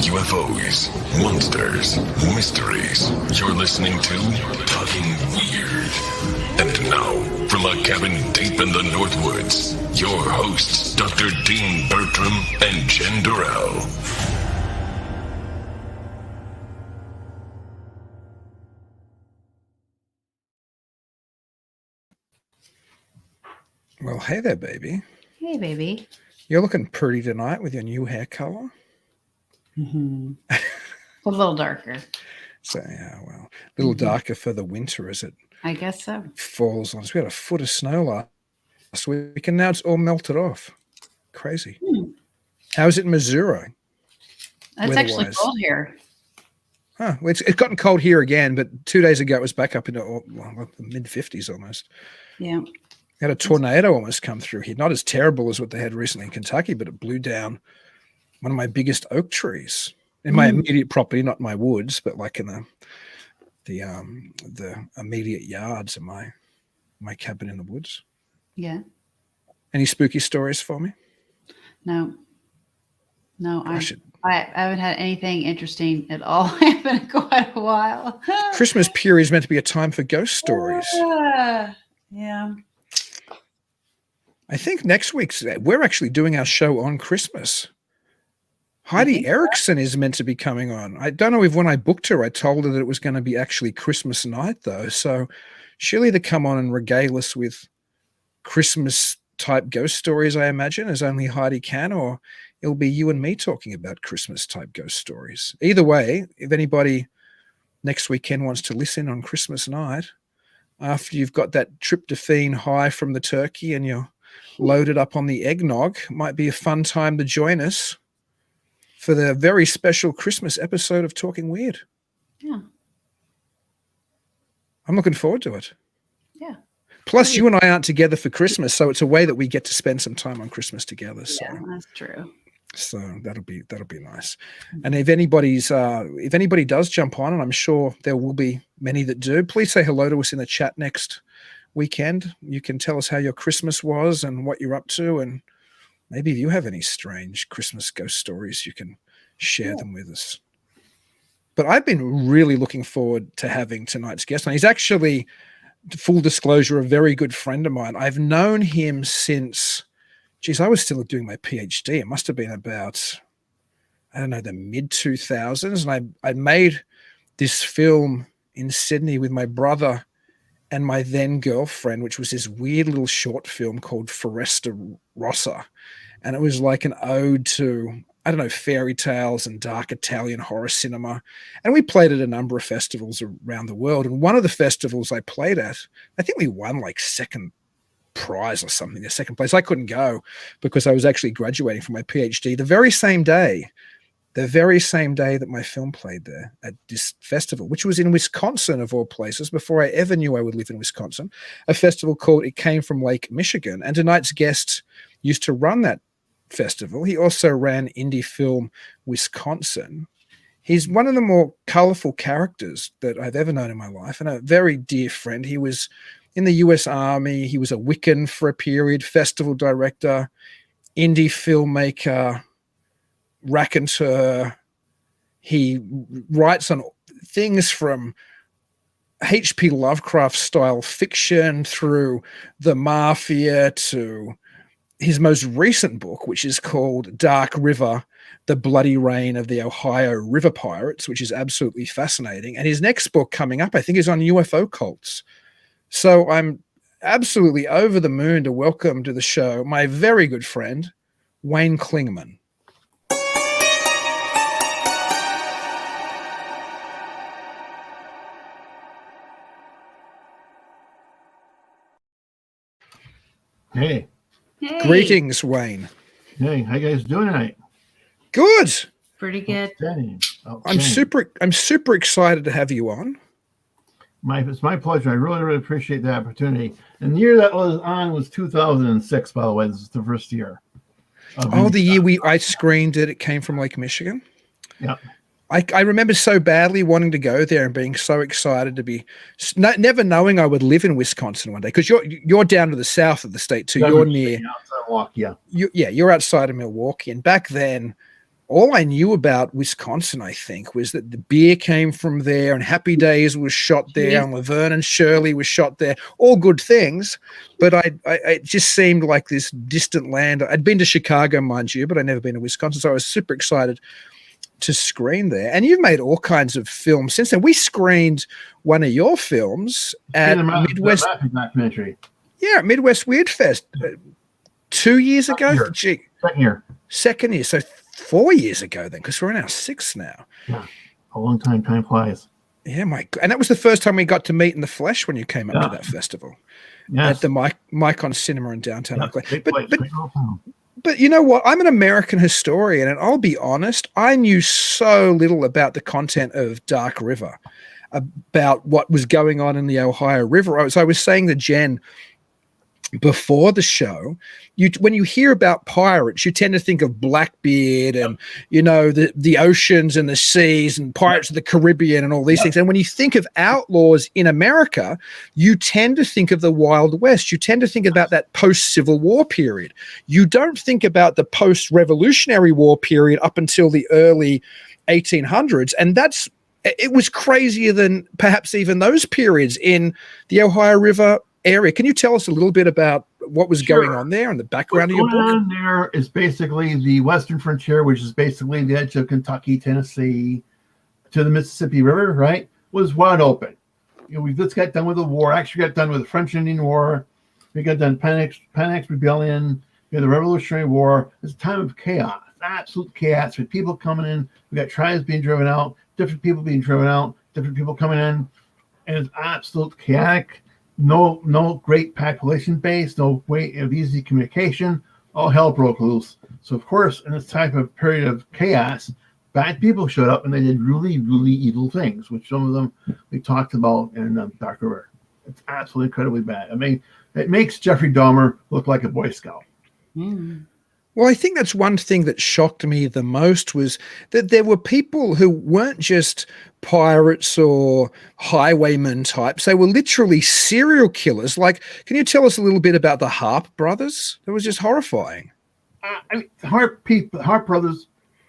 UFOs, monsters, mysteries. You're listening to Talking Weird. And now, from a cabin deep in the Northwoods, your hosts, Dr. Dean Bertram and Jenn Durrell. Well, hey there, baby. Hey, baby. You're looking pretty tonight with your new hair color. Mm-hmm. A little darker. So, yeah, well, a little darker for the winter as it I guess so. falls on us. We had a foot of snow last week, and now it's all melted off. Crazy. How's it in Missouri? It's actually cold here. Huh. Well, it's gotten cold here again, but 2 days ago it was back up into the mid-50s almost. Yeah. Had a tornado almost come through here. Not as terrible as what they had recently in Kentucky, but it blew down one of my biggest oak trees in my immediate property, not my woods, but like in the immediate yards of my cabin in the woods. Yeah. Any spooky stories for me? No, I haven't had anything interesting at all happen in quite a while. Christmas period is meant to be a time for ghost stories. Yeah. I think next week's we're actually doing our show on Christmas. Heidi Erickson is meant to be coming on. I don't know if when I booked her, I told her that it was going to be actually Christmas night, though. So she'll either come on and regale us with Christmas-type ghost stories, I imagine, as only Heidi can, or it'll be you and me talking about Christmas-type ghost stories. Either way, if anybody next weekend wants to listen on Christmas night, after you've got that tryptophan high from the turkey and you're loaded up on the eggnog, might be a fun time to join us for the very special Christmas episode of Talking Weird. Yeah. I'm looking forward to it. Yeah. Plus, you and I aren't together for Christmas, so it's a way that we get to spend some time on Christmas together. So. Yeah, that's true. So that'll be nice. And if anybody does jump on, and I'm sure there will be many that do, please say hello to us in the chat next weekend. You can tell us how your Christmas was and what you're up to, and maybe if you have any strange Christmas ghost stories, you can share them with us. But I've been really looking forward to having tonight's guest on. He's actually, full disclosure, a very good friend of mine. I've known him since, I was still doing my PhD. It must have been about, I don't know, the mid-2000s. And I made this film in Sydney with my brother and my then girlfriend, which was this weird little short film called Foresta Rossa. And it was like an ode to, I don't know, fairy tales and dark Italian horror cinema. And we played at a number of festivals around the world. And one of the festivals I played at, I think we won like second prize or something, the second place. I couldn't go because I was actually graduating from my PhD the very same day that my film played there at this festival, which was in Wisconsin, of all places, before I ever knew I would live in Wisconsin, a festival called It Came from Lake Michigan. And tonight's guest used to run that festival. He also ran Indie Film Wisconsin. He's one of the more colorful characters that I've ever known in my life, and a very dear friend. He was in the U.S. Army. He was a Wiccan for a period, festival director, indie filmmaker, raconteur. He writes on things from H.P. Lovecraft style fiction through the mafia to his most recent book, which is called Dark River, The Bloody Reign of the Ohio River Pirates, which is absolutely fascinating. And his next book coming up, I think, is on UFO cults. So I'm absolutely over the moon to welcome to the show my very good friend, Wayne Clingman. Hey. Greetings, Wayne. Hey, how you guys doing tonight? Good. Pretty good. Outstanding. I'm super excited to have you on. It's my pleasure. I really appreciate the opportunity. And the year that was on was 2006, by the way. This is the first year. The year I screened it. It Came from Lake Michigan. Yeah. I remember so badly wanting to go there and being so excited to be, never knowing I would live in Wisconsin one day, because you're down to the south of the state too. You're near Milwaukee, yeah. You're outside of Milwaukee, and back then all I knew about Wisconsin, I think, was that the beer came from there, and Happy Days was shot there, and Laverne and Shirley was shot there. All good things, but it just seemed like this distant land. I'd been to Chicago, mind you, but I'd never been to Wisconsin, so I was super excited to screen there. And you've made all kinds of films since then. We screened one of your films at Midwest documentary. Yeah, Midwest Weird Fest 2 years ago. Second year. So 4 years ago then, because we're in our sixth now. Yeah, a long time. Time flies. Yeah, and that was the first time we got to meet in the flesh when you came up to that festival at the Micon Cinema in downtown Oakland. But you know what? I'm an American historian, and I'll be honest, I knew so little about the content of Dark River, about what was going on in the Ohio River. I was saying to Jen before the show, when you hear about pirates, you tend to think of Blackbeard and the oceans and the seas and Pirates of the Caribbean and all these things. And when you think of outlaws in America, you tend to think of the Wild West. You tend to think about that post-Civil War period. You don't think about the post-Revolutionary War period up until the early 1800s, and it was crazier than perhaps even those periods in the Ohio River area. Can you tell us a little bit about what was going on there and the background of your book? What's going on there is basically the western frontier, which is basically the edge of Kentucky, Tennessee, to the Mississippi River, right, was wide open. We just got done with the war. Actually got done with the French Indian War. We got done Panic Rebellion. We had the Revolutionary War. It's a time of chaos, absolute chaos, with people coming in. We got tribes being driven out, different people being driven out, different people coming in, and it's absolute chaotic. No great population base, no way of easy communication. All hell broke loose. So of course, in this type of period of chaos, bad people showed up and they did really, really evil things, which some of them we talked about in Dark River. It's absolutely incredibly bad. I mean, it makes Jeffrey Dahmer look like a Boy Scout. Well, I think that's one thing that shocked me the most, was that there were people who weren't just pirates or highwaymen types. They were literally serial killers. Like, can you tell us a little bit about the Harp brothers? That was just horrifying. Harp brothers,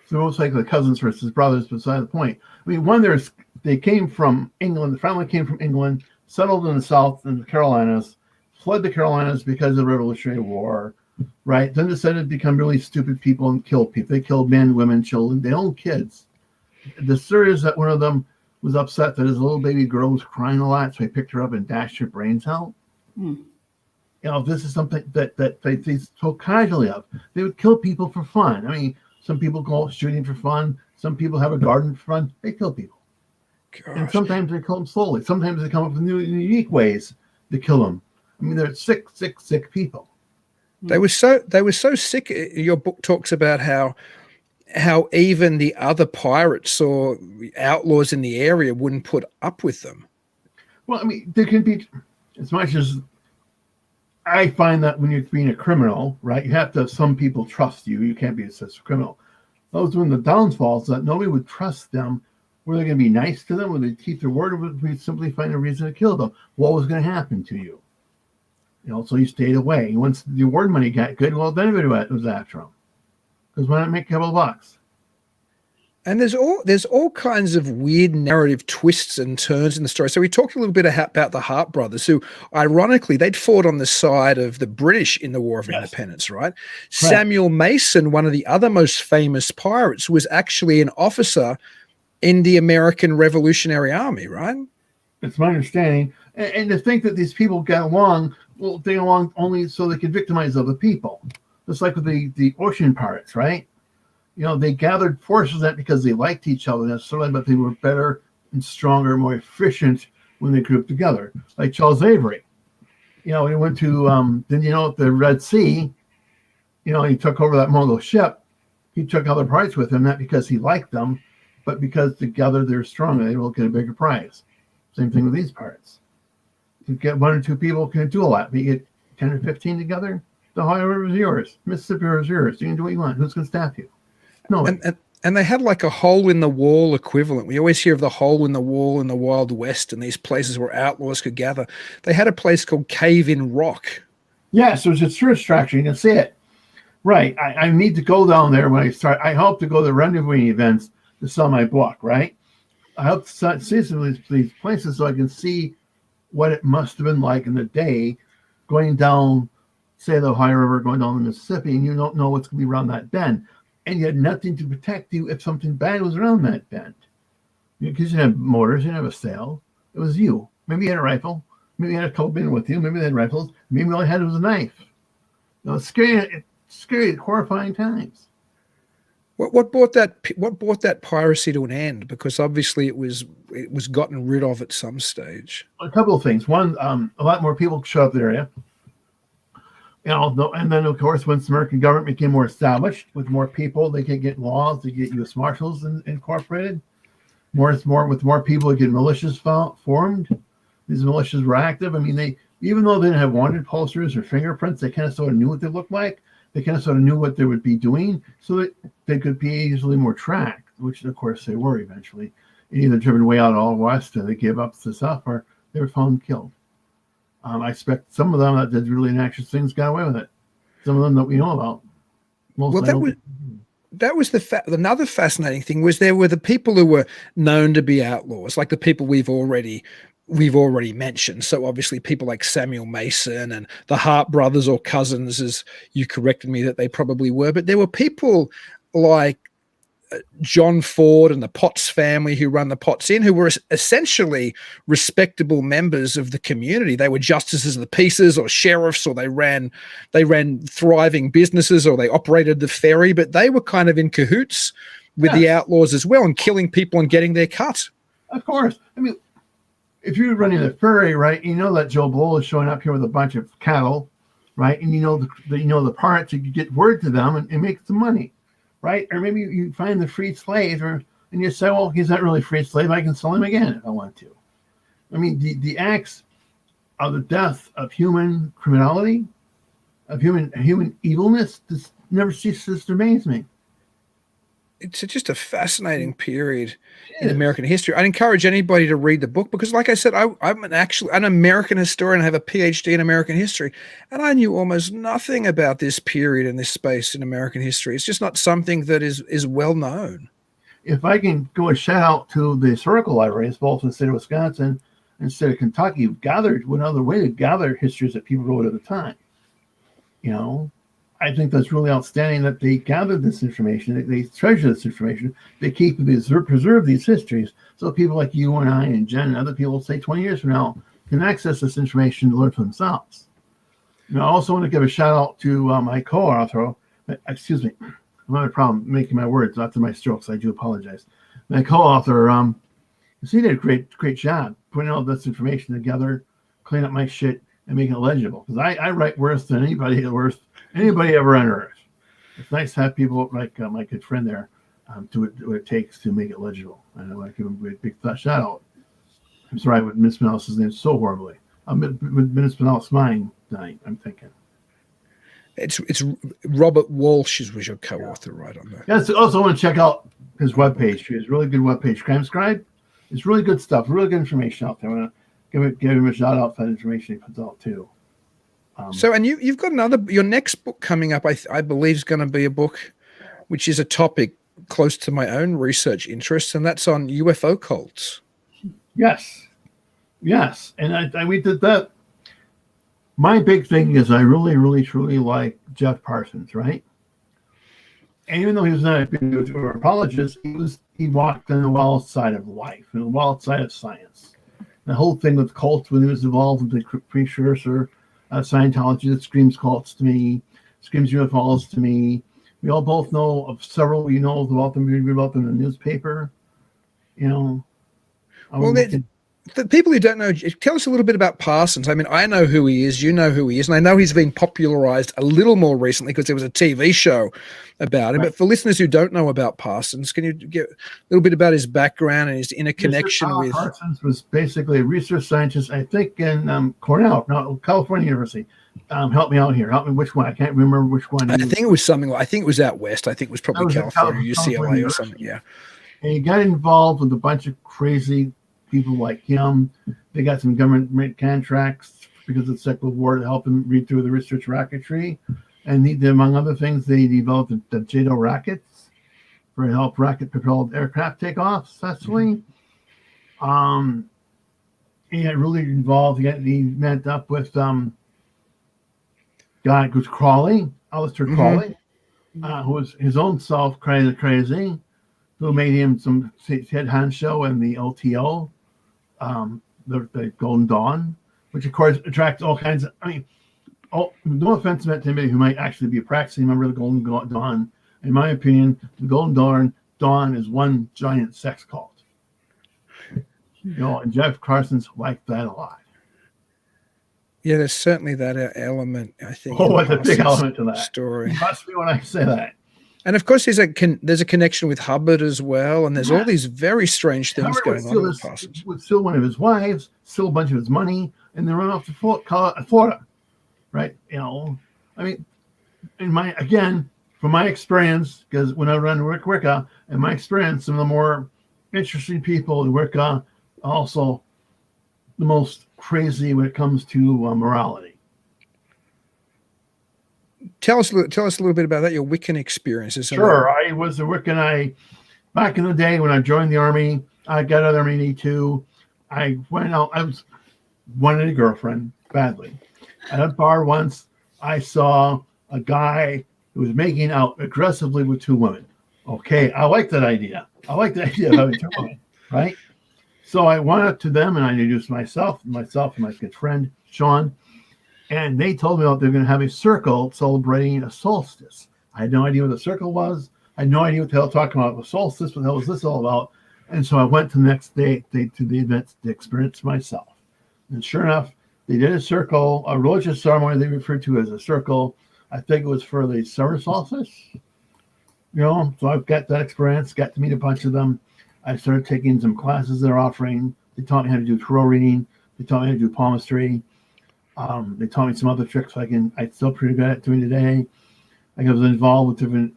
they're most likely cousins versus brothers, beside the point. I mean, they came from England. The family came from England, settled in the South in the Carolinas, fled the Carolinas because of the Revolutionary War. Right. Then decided to become really stupid people and kill people. They killed men, women, children. They owned kids. The story is that one of them was upset that his little baby girl was crying a lot, so he picked her up and dashed her brains out. This is something that they spoke casually of. They would kill people for fun. I mean, some people call it shooting for fun. Some people have a garden for fun. They kill people. Gosh. And sometimes they kill them slowly. Sometimes they come up with new, unique ways to kill them. I mean, they're sick people. They were so sick. Your book talks about how even the other pirates or outlaws in the area wouldn't put up with them. Well, I mean, there can be, as much as I find that when you're being a criminal, right, you have to have some people trust you. You can't be such a criminal. Those were the downfalls, that nobody would trust them. Were they going to be nice to them? Would they keep their word? Or would we simply find a reason to kill them? What was going to happen to you? So you stayed away. Once the award money got good, well, then everybody was after him. Because why not make a couple of bucks? And there's all kinds of weird narrative twists and turns in the story. So we talked a little bit about the Harp brothers, who, ironically, they'd fought on the side of the British in the War of Independence, right? Samuel Mason, one of the other most famous pirates, was actually an officer in the American Revolutionary Army, right? It's my understanding. And to think that these people got along, well, they along only so they could victimize other people. Just like with the ocean pirates, right? They gathered forces that because they liked each other necessarily, but they were better and stronger, more efficient when they grouped together. Like Charles Avery. He went to, the Red Sea, he took over that Mongol ship. He took other pirates with him, not because he liked them, but because together they're stronger. They will get a bigger prize. Same thing with these pirates. You get one or two people can do a lot, but you get 10 or 15 together, the Ohio River is yours. Mississippi River is yours. You can do what you want. Who's going to stop you? No. And they had like a hole in the wall equivalent. We always hear of the hole in the wall in the Wild West and these places where outlaws could gather. They had a place called Cave in Rock. Yes, it was a tourist attraction. You can see it. Right. I need to go down there when I start. I hope to go to the rendezvous events to sell my book, right? I hope to see some of these places so I can see what it must have been like in the day going down, say, the Ohio River, going down the Mississippi, and you don't know what's going to be around that bend. And you had nothing to protect you if something bad was around that bend. Because you didn't have motors, you didn't have a sail. It was you. Maybe you had a rifle. Maybe you had a couple men with you. Maybe they had rifles. Maybe all you had was a knife. It's scary, horrifying times. What brought that piracy to an end? Because obviously it was gotten rid of at some stage. A couple of things. One, a lot more people showed up the area. And then of course, once the American government became more established with more people, they could get laws, they get U.S. Marshals incorporated. With more people, they get militias formed. These militias were active. I mean, they, even though they didn't have wanted posters or fingerprints, they kind of sort of knew what they looked like. They kind of sort of knew what they would be doing, so that they could be easily more tracked, which of course they were eventually. Either driven way out all west, and they gave up the stuff, or they were found killed. I expect some of them that did really noxious things got away with it. Some of them that we know about. That was another fascinating thing was there were the people who were known to be outlaws, like the people we've already mentioned. So obviously people like Samuel Mason and the Hart brothers, or cousins, as you corrected me that they probably were. But there were people like John Ford and the Potts family who run the Potts Inn, who were essentially respectable members of the community. They were justices of the peace or sheriffs, or they ran thriving businesses, or they operated the ferry, but they were kind of in cahoots with the outlaws as well, and killing people and getting their cut. Of course. I mean, if you're running the ferry, right, you know that Joe Blow is showing up here with a bunch of cattle, right? And you know the parts, you get word to them and make some money. Right? Or maybe you find the freed slave, and you say, well, he's not really a freed slave. I can sell him again if I want to. I mean, the acts of the death of human criminality, of human evilness, this never ceases to amaze me. It's just a fascinating period in American history. I'd encourage anybody to read the book because, like I said, I'm an American historian. I have a PhD in American history, and I knew almost nothing about this period and this space in American history. It's just not something that is well known. If I can go a shout out to the historical libraries, both in the state of Wisconsin and the state of Kentucky, gathered another way to gather histories that people wrote at the time. You know, I think that's really outstanding that they gathered this information, that they treasure this information, they preserve these histories, so people like you and I and Jen and other people, say 20 years from now, can access this information to learn for themselves. And I also want to give a shout out to my co-author. Excuse me, I'm having a problem making my words after my strokes. I do apologize. My co-author, he did a great job putting all this information together, clean up my shit, and making it legible. Because I write worse than anybody ever on earth. It's nice to have people like my good friend there do what it takes to make it legible. And I want to give him a big shout out. I'm sorry I would mispronounce his name so horribly. I'm mispronounce mine tonight, I'm thinking. It's Robert Walsh was your co-author, right on there. Yes, also want to check out his webpage. He has a really good webpage, Crime Scribe. It's really good stuff, really good information out there. I want to give him a shout out for that information he puts out too. And you've got your next book coming up, I believe, is going to be a book which is a topic close to my own research interests, and that's on UFO cults. Yes. And we did that. My big thing is I really, really, truly like Jeff Parsons, right? And even though he was not a big apologist, he walked on the wild side of life and the wild side of science. The whole thing with cults, when he was involved with the precursor Scientology, that screams cults to me, screams UFOs to me. We all both know of several, about them, we read about them in the newspaper, The people who don't know, tell us a little bit about Parsons. I mean, I know who he is, you know who he is, and I know he's been popularized a little more recently because there was a TV show about him. Right. But for listeners who don't know about Parsons, can you give a little bit about his background and his interconnection with... Parsons was basically a research scientist, I think, in California University. Help me out here. Help me, which one? I can't remember which one. I think it was something like, I think it was out west. I think it was probably California, UCLA or something, yeah. And he got involved with a bunch of crazy people like him. They got some government contracts because of the Second World War to help him read through the research rocketry. And among other things, they developed the JATO rockets for help rocket-propelled aircraft take off successfully. He got really involved. He met up with guy who's Crawley, Aleister Crawley, who was his own self crazy, who made him some head honcho in the LTO, the Golden Dawn, which of course attracts all kinds of. I mean, no offense to anybody who might actually be a practicing member of the Golden Dawn. In my opinion, the Golden Dawn is one giant sex cult. And Jeff Carson's liked that a lot. Yeah, there's certainly that element, I think. Oh, what's a big element to that story? Trust me when I say that. And of course, there's a connection with Hubbard as well, and there's all these very strange things Hubbard going on in the past. Would steal one of his wives, steal a bunch of his money, and then run off to Florida, right? I mean, from my experience, because when I run Wicca, in my experience, some of the more interesting people in Wicca, also the most crazy when it comes to morality. Tell us a little bit about that, your Wiccan experiences. Sure. I was a Wiccan. Back in the day when I joined the Army, I got out of the Army in 82. I went out, wanted a girlfriend badly. At a bar once, I saw a guy who was making out aggressively with two women. Okay, I like that idea. I like the idea of having two women, right? So I went up to them and I introduced myself and my good friend, Sean, and they told me that they're going to have a circle celebrating a solstice. I had no idea what the circle was. I had no idea what the hell talking about the solstice. What the hell was this all about? And so I went to the next day to the event to experience myself. And sure enough, they did a circle, a religious ceremony they referred to as a circle. I think it was for the summer solstice. So I've got that experience, got to meet a bunch of them. I started taking some classes they're offering. They taught me how to do tarot reading. They taught me how to do palmistry. They taught me some other tricks I'm still pretty good at doing today. I was involved with different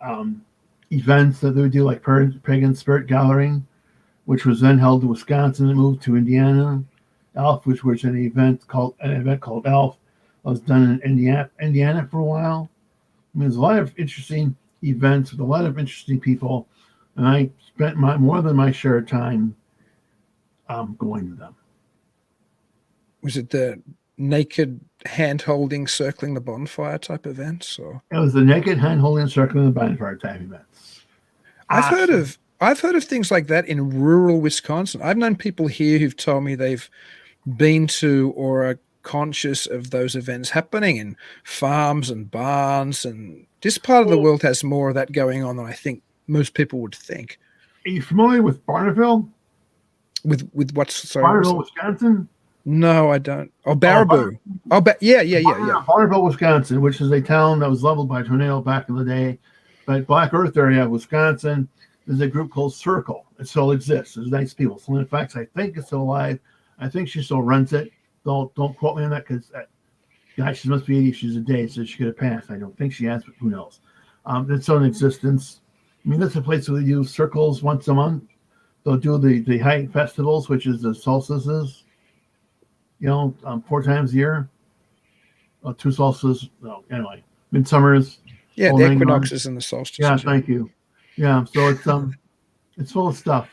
events that they would do, like Pagan Spirit Gathering, which was then held in Wisconsin and moved to Indiana. ELF, which was an event called ELF, was done in Indiana for a while. There's a lot of interesting events with a lot of interesting people, and I spent more than my share of time going to them. Was it the naked hand-holding, circling the bonfire type events? Or it was the naked hand-holding, circling the bonfire type events. I've heard of things like that in rural Wisconsin. I've known people here who've told me they've been to or are conscious of those events happening in farms and barns, and this part of the world has more of that going on than I think most people would think. Are you familiar with Barneville? With what's Barneville, Wisconsin? No, I don't. Oh, Baraboo. Yeah. Barneville, Wisconsin, which is a town that was leveled by a tornado back in the day. But Black Earth area of Wisconsin, there's a group called Circle. It still exists. There's nice people. So in fact, I think it's still alive. I think she still runs it. Don't quote me on that, because she must be 80 if she's a day, so she could have passed. I don't think she has, but who knows? It's still in existence. I mean, that's a place where they do circles once a month. They'll do the height festivals, which is the solstices, 4 times a year. 2 solstices. No, anyway, midsummers. Yeah, the equinoxes and the solstices. Yeah, thank you. Yeah, so it's full of stuff.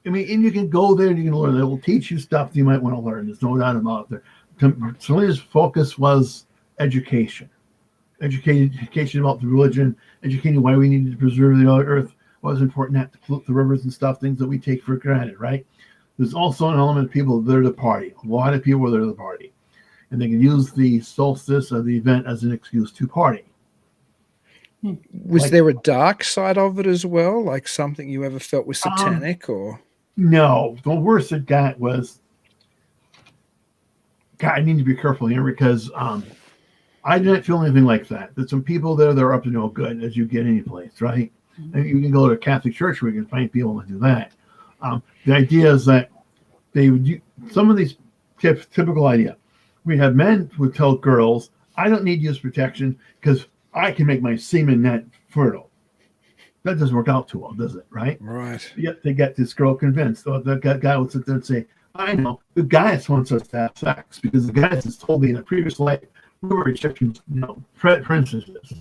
I mean, and you can go there and you can learn. They will teach you stuff you might want to learn. There's no doubt about it. Celia's focus was education. Education about the religion, educating why we needed to preserve the earth, what was important not to pollute the rivers and stuff, things that we take for granted, right? There's also an element of people that are the party. A lot of people are the party. And they can use the solstice of the event as an excuse to party. Was there a dark side of it as well? Like something you ever felt was satanic or? No. The worst it got was, God, I need to be careful here because I didn't feel anything like that. There's some people there that are up to no good as you get any place, right? And you can go to a Catholic church where you can find people that do that. The idea is that they would some of these typical idea. We have men who tell girls, I don't need to use protection because I can make my semen net fertile. That doesn't work out too well, does it? Right? Right. Yet they get this girl convinced. Or the guy will sit there and say, I know, the guy wants us to have sex because the guy has told me in a previous life we were Egyptian, princesses.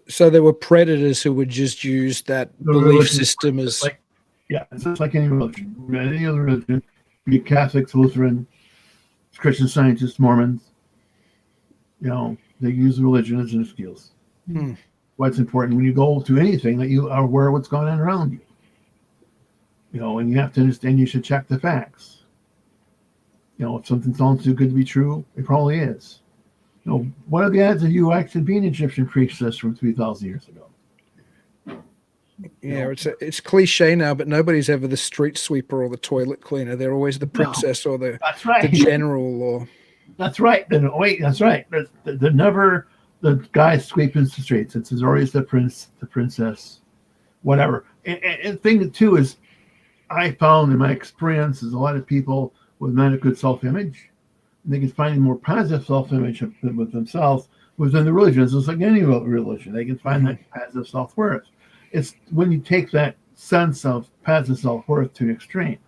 So there were predators who would just use that belief system as it's just like any religion. Any other religion, be it Catholics, Lutheran, Christian Scientists, Mormons. They use religion as an excuse. What's important when you go to anything that you are aware of what's going on around you. And you have to understand you should check the facts. If something sounds too good to be true, it probably is. What are the odds of you actually being an Egyptian priestess from 3,000 years ago? Yeah, it's cliche now, but nobody's ever the street sweeper or the toilet cleaner. They're always the princess or the general. Or that's right. That's right. They're never the guy sweeping the streets. It's always the princess, whatever. And thing too is, I found in my experience is a lot of people with not a good self-image. They can find a more positive self-image with themselves within the religions. It's like any religion. They can find that positive self-worth. It's when you take that sense of positive self-worth to an extreme.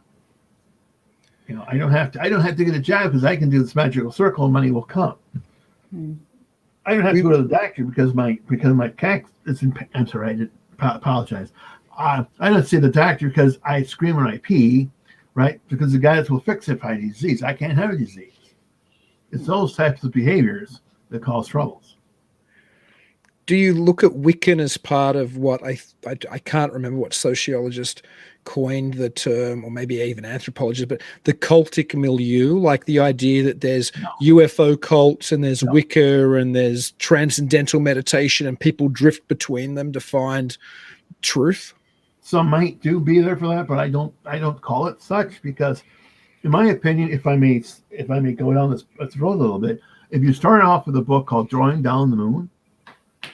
I don't have to get a job because I can do this magical circle and money will come. I don't have to go to the doctor because my cat is in pain. I'm sorry, I apologize. I don't see the doctor because I scream when I pee, right? Because the guys will fix it if I have a disease. I can't have a disease. It's those types of behaviors that cause troubles. Do you look at Wiccan as part of what I can't remember what sociologist coined the term, or maybe even anthropologist, but the cultic milieu, like the idea that there's UFO cults and there's Wicca and there's transcendental meditation and people drift between them to find truth? Some might be there for that, but I don't call it such because, in my opinion, if I may go down this road a little bit, if you start off with a book called Drawing Down the Moon,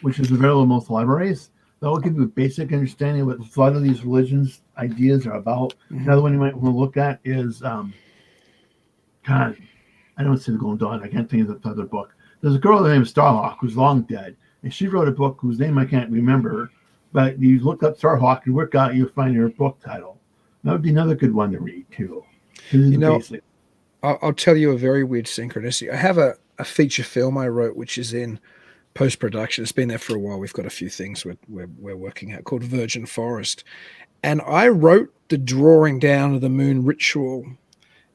which is available in most libraries, that will give you a basic understanding of what a lot of these religions ideas are about. Another one you might want to look at is, God, I don't see the Golden Dawn. I can't think of the other book. There's a girl named Starhawk who's long dead, and she wrote a book whose name I can't remember. But you look up Starhawk and work out, you'll find her book title. That would be another good one to read too. I'll tell you a very weird synchronicity. I have a feature film I wrote, which is in post-production. It's been there for a while. We've got a few things we're working out called Virgin Forest. And I wrote the drawing down of the moon ritual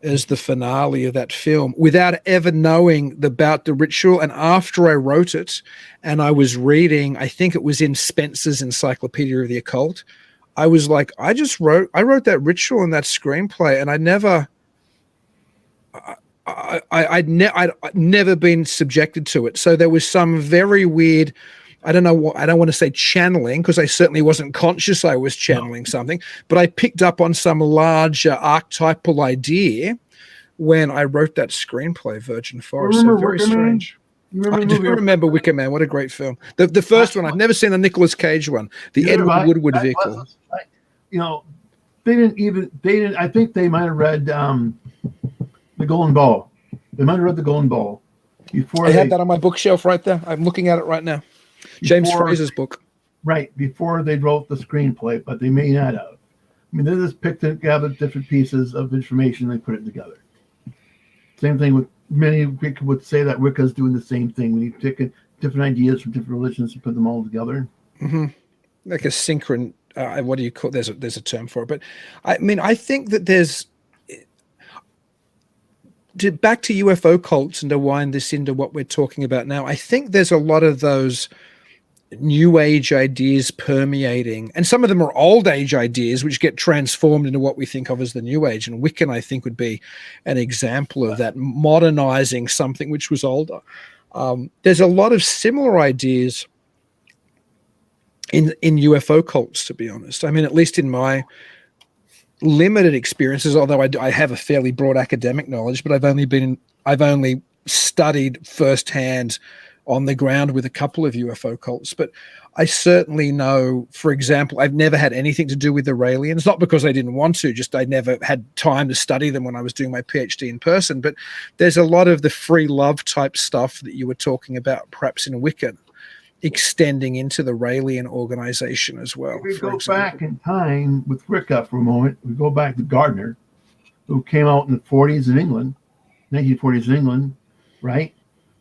as the finale of that film without ever knowing about the ritual. And after I wrote it and I was reading, I think it was in Spencer's Encyclopedia of the Occult, I was like, I wrote that ritual in that screenplay, and I'd never been subjected to it. So there was some very weird, I don't want to say channeling, because I certainly wasn't conscious I was channeling something, but I picked up on some larger archetypal idea when I wrote that screenplay, Virgin Forest. So very strange. I do remember Wicker Man. What a great film. The first one, I've never seen the Nicolas Cage one, the Edward Woodward vehicle. They didn't, I think they might have read The Golden Ball. They might have read The Golden Ball before. I had that on my bookshelf right there. I'm looking at it right now. James Fraser's book. Right, before they wrote the screenplay, but they may not have. I mean, they just picked and gathered different pieces of information and they put it together. Same thing with many people would say that Wicca's doing the same thing when you take different ideas from different religions and put them all together. Like a synchron. What do you call? There's a term for it, but I mean, I think that there's. Back to UFO cults and to wind this into what we're talking about now, I think there's a lot of those new age ideas permeating, and some of them are old age ideas which get transformed into what we think of as the new age. And Wiccan, I think, would be an example of that, modernizing something which was older. There's a lot of similar ideas in UFO cults, to be honest. I mean, at least in my limited experiences, although I have a fairly broad academic knowledge, but I've only studied firsthand on the ground with a couple of UFO cults. But I certainly know, for example, I've never had anything to do with Iranians, not because I didn't want to, just I never had time to study them when I was doing my PhD in person. But there's a lot of the free love type stuff that you were talking about, perhaps in Wiccan, extending into the Raelian organization as well. We go back in time with Wicca for a moment. We go back to Gardner, who came out in the 40s in England, 1940s in England, right?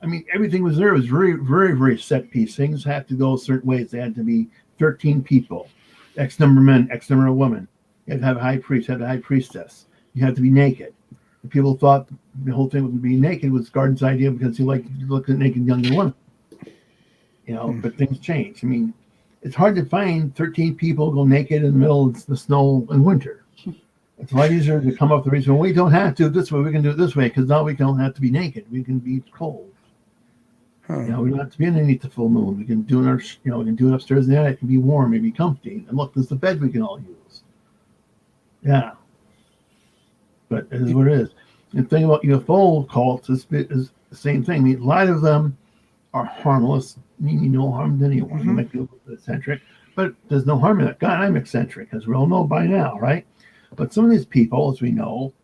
I mean, everything was there. It was very, very, very set piece. Things had to go certain ways. They had to be 13 people, X number of men, X number of women. You had to have a high priest, had a high priestess. You had to be naked. And people thought the whole thing with being naked was Garden's idea because he liked to look at naked young women. But things change. I mean, it's hard to find 13 people go naked in the middle of the snow in winter. It's a lot easier to come up with the reason, well, we don't have to do it this way. We can do it this way because now we don't have to be naked. We can be cold. We don't have to be underneath the full moon. We can do it we can do it upstairs in the attic. It can be warm, maybe comfy. And look, there's the bed we can all use. Yeah. But it is what it is. And the thing about UFO cults is the same thing. I mean, a lot of them are harmless, meaning no harm to anyone. You might be a little bit eccentric, but there's no harm in that. God, I'm eccentric, as we all know by now, right? But some of these people, as we know,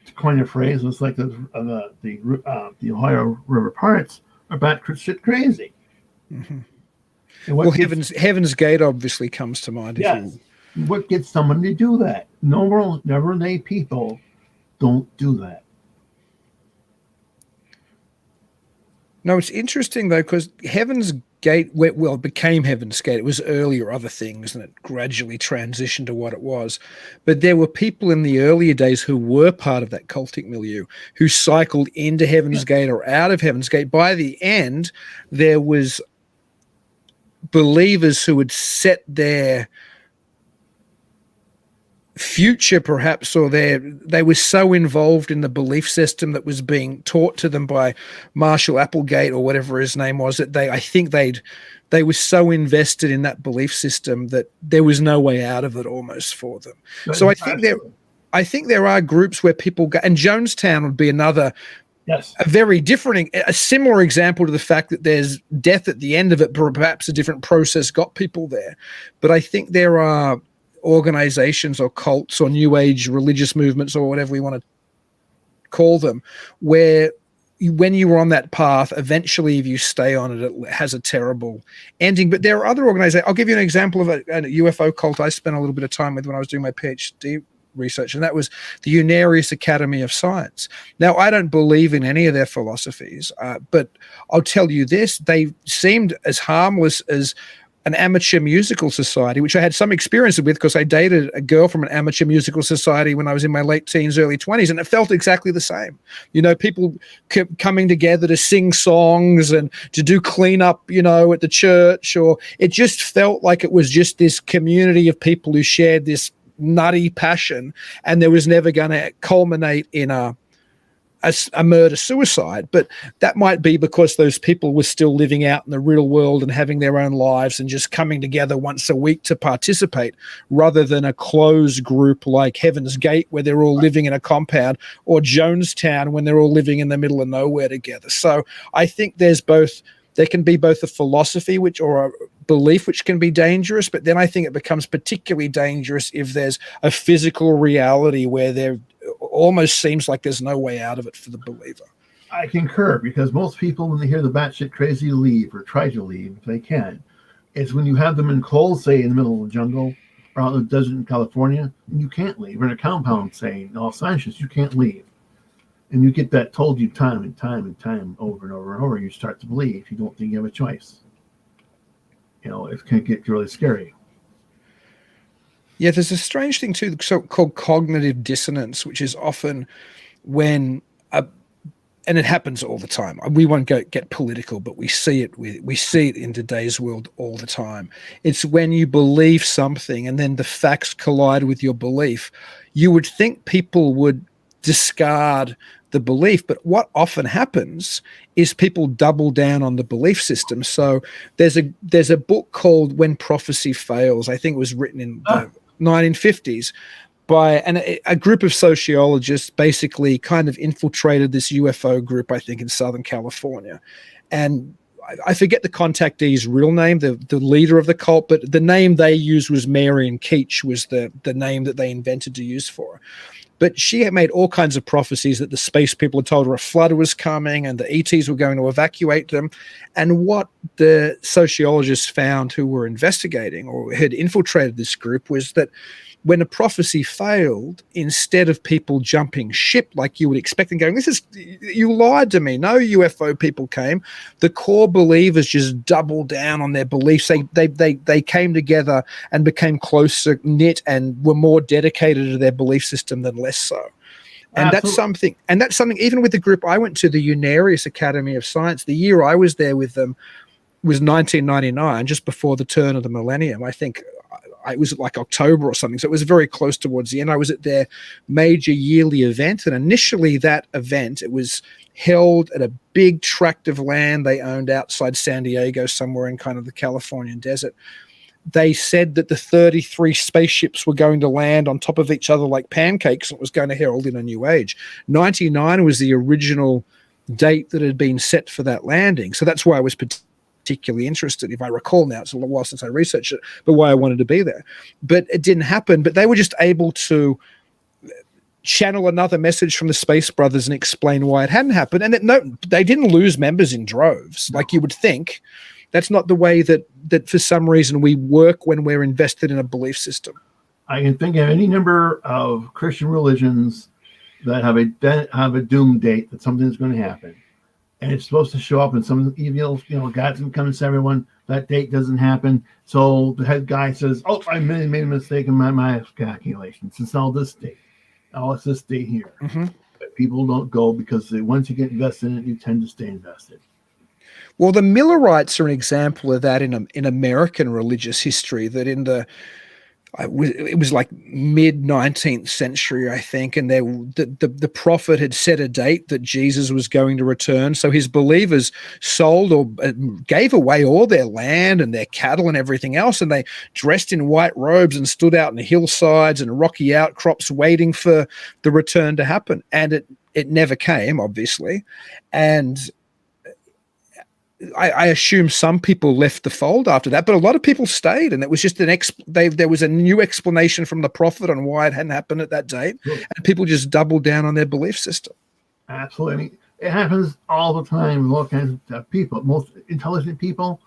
to coin a phrase, it's like the Ohio River Pirates are batshit crazy. Well, Heaven's Gate obviously comes to mind. Yes. What gets someone to do that? Normal, everyday people don't do that. No, it's interesting though, because Heaven's Gate, it became Heaven's Gate. It was earlier other things, and it gradually transitioned to what it was. But there were people in the earlier days who were part of that cultic milieu, who cycled into Heaven's Gate or out of Heaven's Gate. By the end, there was believers who had set their future perhaps, or they were so involved in the belief system that was being taught to them by Marshall Applegate or whatever his name was, that they were so invested in that belief system that there was no way out of it almost for them. So I think there are groups where people go, and Jonestown would be another. Yes. A similar example to the fact that there's death at the end of it, perhaps a different process got people there. But I think there are organizations or cults or new age religious movements or whatever we want to call them, where when you were on that path, eventually if you stay on it, it has a terrible ending. But there are other organizations. I'll give you an example of a UFO cult I spent a little bit of time with when I was doing my PhD research, and that was the Unarius Academy of Science. Now, I don't believe in any of their philosophies, but I'll tell you this, they seemed as harmless as an amateur musical society, which I had some experience with because I dated a girl from an amateur musical society when I was in my late teens, early 20s, and it felt exactly the same. People coming together to sing songs and to do cleanup, at the church, or it just felt like it was just this community of people who shared this nutty passion, and there was never going to culminate in a murder-suicide. But that might be because those people were still living out in the real world and having their own lives and just coming together once a week to participate, rather than a closed group like Heaven's Gate where they're all living in a compound, or Jonestown when they're all living in the middle of nowhere together. So I think there can be both a philosophy or a belief which can be dangerous, but then I think it becomes particularly dangerous if there's a physical reality where there almost seems like there's no way out of it for the believer. I concur, because most people, when they hear the batshit crazy leave or try to leave, if they can, it's when you have them in cold, say in the middle of the jungle or out in the desert in California, and you can't leave, or in a compound, say in Los Angeles, you can't leave. And you get that told you time and time and time over and over and over, you start to believe. You don't think you have a choice. It can get really scary. Yeah, there's a strange thing too, called cognitive dissonance, which is often when, and it happens all the time. We won't get political, but we see it in today's world all the time. It's when you believe something and then the facts collide with your belief. You would think people would discard the belief, but what often happens is people double down on the belief system. So there's a book called When Prophecy Fails. I think it was written in the 1950s by a group of sociologists, basically kind of infiltrated this UFO group, I think in Southern California. And I forget the contactee's real name, the leader of the cult, but the name they used was Marion Keech, was the name that they invented to use for her. But she had made all kinds of prophecies that the space people had told her a flood was coming and the ETs were going to evacuate them. And what the sociologists found who were investigating or had infiltrated this group was that when a prophecy failed, instead of people jumping ship like you would expect and going, you lied to me, no UFO people came, the core believers just doubled down on their beliefs. They came together and became closer knit and were more dedicated to their belief system than less so. And that's something even with the group I went to, the Unarius Academy of Science, the year I was there with them was 1999, just before the turn of the millennium. I think it was like October or something. So it was very close towards the end. I was at their major yearly event. And initially that event, it was held at a big tract of land they owned outside San Diego, somewhere in kind of the Californian desert. They said that the 33 spaceships were going to land on top of each other like pancakes, and it was going to herald in a new age. 99 was the original date that had been set for that landing. So that's why I was particularly interested, if I recall now. It's a little while since I researched it, but why I wanted to be there. But it didn't happen. But they were just able to channel another message from the Space Brothers and explain why it hadn't happened. And they didn't lose members in droves like you would think. That's not the way that for some reason we work when we're invested in a belief system. I can think of any number of Christian religions that have a doom date that something's going to happen. And it's supposed to show up in some evil, God's going to come and say, everyone, that date doesn't happen. So the head guy says, oh, I made a mistake in my calculations. It's all this date. Oh, it's this date here. Mm-hmm. But people don't go because once you get invested in it, you tend to stay invested. Well, the Millerites are an example of that in American religious history, that it was like mid-19th century, I think, and the prophet had set a date that Jesus was going to return. So his believers sold or gave away all their land and their cattle and everything else, and they dressed in white robes and stood out in the hillsides and rocky outcrops waiting for the return to happen. And it never came, obviously. And I assume some people left the fold after that, but a lot of people stayed, and it was just there was a new explanation from the prophet on why it hadn't happened at that date, and people just doubled down on their belief system. Absolutely. It happens all the time with all kinds of people. Most intelligent people,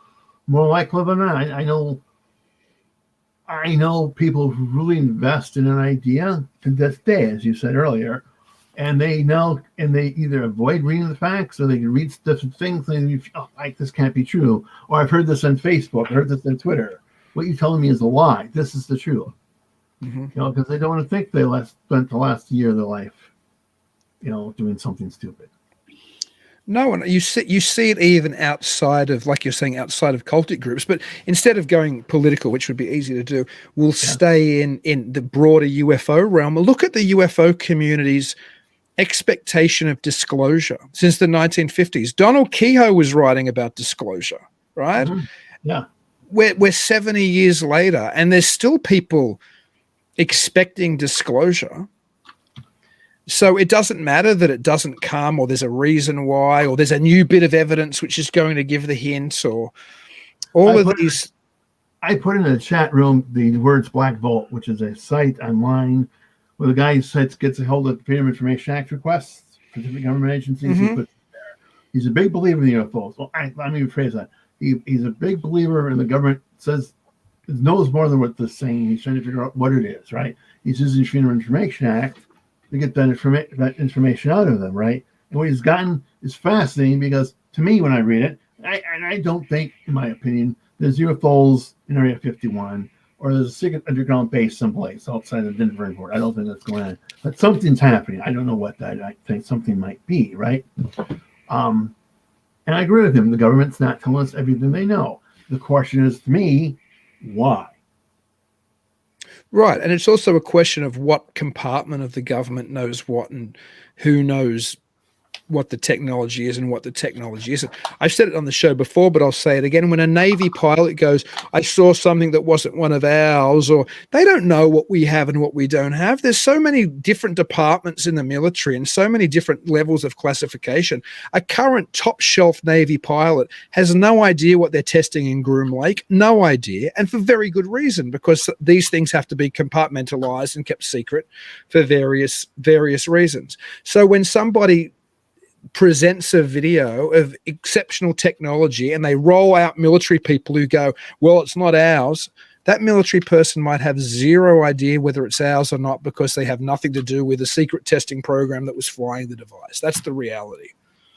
more likely than not. I know people who really invest in an idea to this day, as you said earlier, and they either avoid reading the facts, or they can read different things and you feel like this can't be true. Or I've heard this on Facebook, I heard this on Twitter. What you're telling me is a lie. This is the truth. Mm-hmm. Because they don't want to think they spent the last year of their life, doing something stupid. No, and you see it even outside of, like you're saying, outside of cultic groups. But instead of going political, which would be easy to do, we'll stay in the broader UFO realm. Look at the UFO community's expectation of disclosure since the 1950s. Donald Kehoe was writing about disclosure, right? Mm-hmm. Yeah. We're 70 years later, and there's still people expecting disclosure. So it doesn't matter that it doesn't come, or there's a reason why, or there's a new bit of evidence which is going to give the hint, or all of these. I put in the chat room the words Black Vault, which is a site online where the guy gets a hold of Freedom of Information Act requests for different government agencies. Mm-hmm. He puts it there. He's a big believer in the UFOs. Well, let me rephrase that. He's a big believer in the government knows more than what they're saying. He's trying to figure out what it is, right? He's using the Freedom of Information Act to get that information out of them, right? And what he's gotten is fascinating, because to me, when I read it, I don't think, in my opinion, there's UFOs in Area 51, or there's a secret underground base someplace outside of Denver Airport. I don't think that's going on. But something's happening. I don't know what that. I think something might be, right? And I agree with him. The government's not telling us everything they know. The question is, to me, why? Right. And it's also a question of what compartment of the government knows what and who knows what the technology is and what the technology isn't. I've said it on the show before, but I'll say it again. When a Navy pilot goes, I saw something that wasn't one of ours, or they don't know what we have and what we don't have. There's so many different departments in the military and so many different levels of classification. A current top shelf Navy pilot has no idea what they're testing in Groom Lake, no idea, and for very good reason, because these things have to be compartmentalized and kept secret for various reasons. So when somebody presents a video of exceptional technology and they roll out military people who go, well, it's not ours, that military person might have zero idea whether it's ours or not, because they have nothing to do with the secret testing program that was flying the device. That's the reality.